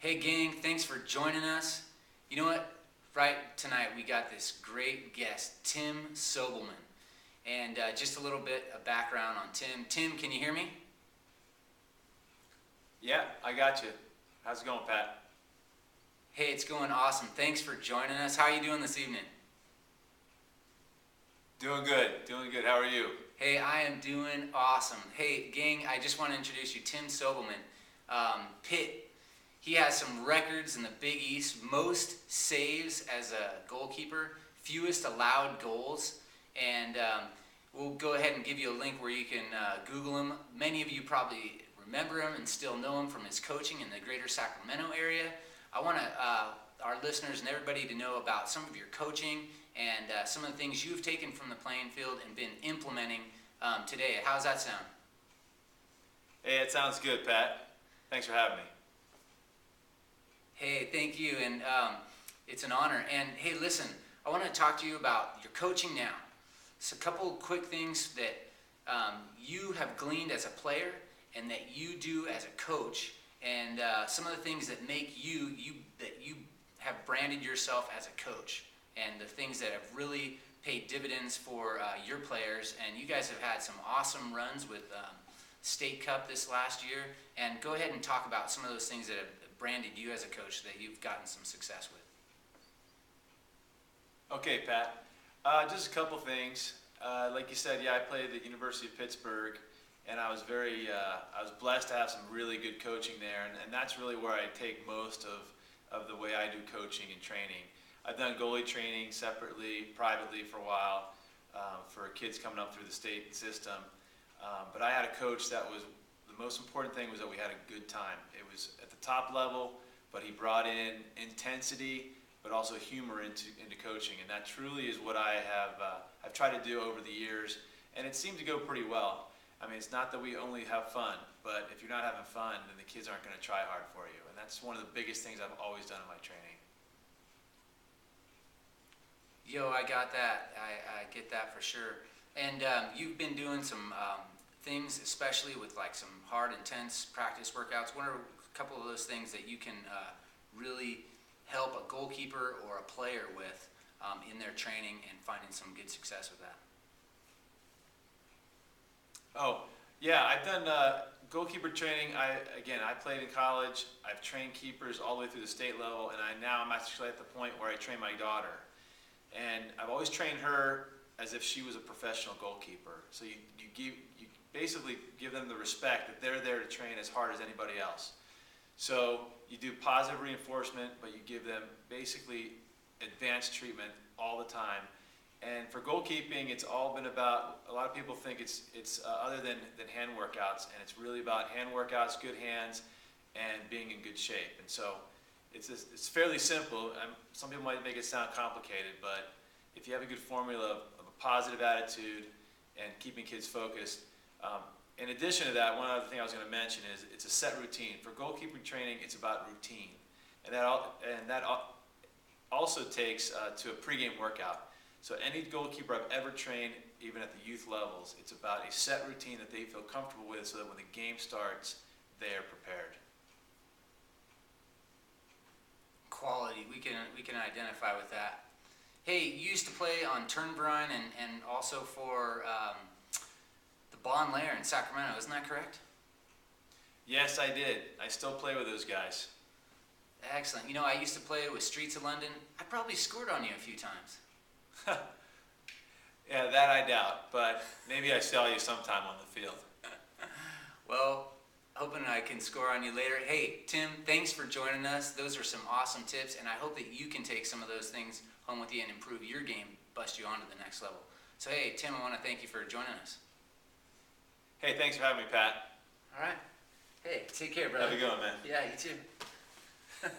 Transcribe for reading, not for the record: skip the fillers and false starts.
Hey gang, thanks for joining us. You know what? Right tonight we got this great guest, Tim Sobelman. And just a little bit of background on Tim. Tim, can you hear me? Yeah, I got you. How's it going, Pat? Hey, it's going awesome. Thanks for joining us. How are you doing this evening? Doing good. How are you? Hey, I am doing awesome. Hey, gang, I just want to introduce you, Tim Sobelman. Pitt. He has some records in the Big East, most saves as a goalkeeper, fewest allowed goals, and we'll go ahead and give you a link where you can Google him. Many of you probably remember him and still know him from his coaching in the greater Sacramento area. I want our listeners and everybody to know about some of your coaching and some of the things you've taken from the playing field and been implementing today. How's that sound? Hey, it sounds good, Pat. Thanks for having me. Hey, thank you, and it's an honor. And hey, listen, I want to talk to you about your coaching now. So a couple quick things that you have gleaned as a player and that you do as a coach, and some of the things that make you have branded yourself as a coach, and the things that have really paid dividends for your players. And you guys have had some awesome runs with State Cup this last year, and go ahead and talk about some of those things that have branded you as a coach that you've gotten some success with. Okay, Pat. Just a couple things. Like you said, yeah, I played at the University of Pittsburgh, and I was blessed to have some really good coaching there, and that's really where I take most of the way I do coaching and training. I've done goalie training separately, privately for a while, for kids coming up through the state system. But I had a coach that was, the most important thing was that we had a good time. It was at the top level, but he brought in intensity, but also humor into coaching, and that truly is what I've tried to do over the years, and it seemed to go pretty well. I mean, it's not that we only have fun, but if you're not having fun, then the kids aren't going to try hard for you, and that's one of the biggest things I've always done in my training. Yo, I got that. I get that for sure. And you've been doing some things, especially with like some hard, intense practice workouts. What are a couple of those things that you can really help a goalkeeper or a player with in their training and finding some good success with that? Oh, yeah, I've done goalkeeper training. I played in college. I've trained keepers all the way through the state level, and I'm actually at the point where I train my daughter. And I've always trained her as if she was a professional goalkeeper. So you basically give them the respect that they're there to train as hard as anybody else. So you do positive reinforcement, but you give them basically advanced treatment all the time. And for goalkeeping, it's all been about, a lot of people think it's other than hand workouts, and it's really about hand workouts, good hands, and being in good shape. And so it's fairly simple. Some people might make it sound complicated, but if you have a good formula of a positive attitude and keeping kids focused, in addition to that, one other thing I was going to mention is it's a set routine. For goalkeeper training, it's about routine, and that also takes to a pregame workout. So any goalkeeper I've ever trained, even at the youth levels, it's about a set routine that they feel comfortable with, so that when the game starts, they are prepared. Quality, we can identify with that. Hey, you used to play on Turnverein and also for the Bon Lair in Sacramento, isn't that correct? Yes, I did. I still play with those guys. Excellent. You know, I used to play with Streets of London. I probably scored on you a few times. Yeah, that I doubt, but maybe I saw you sometime on the field. Well, hoping I can score on you later. Hey, Tim, thanks for joining us. Those are some awesome tips, and I hope that you can take some of those things home with you and improve your game, bust you on to the next level. So, hey, Tim, I want to thank you for joining us. Hey, thanks for having me, Pat. All right. Hey, take care, brother. Have a good one, man. Yeah, you too.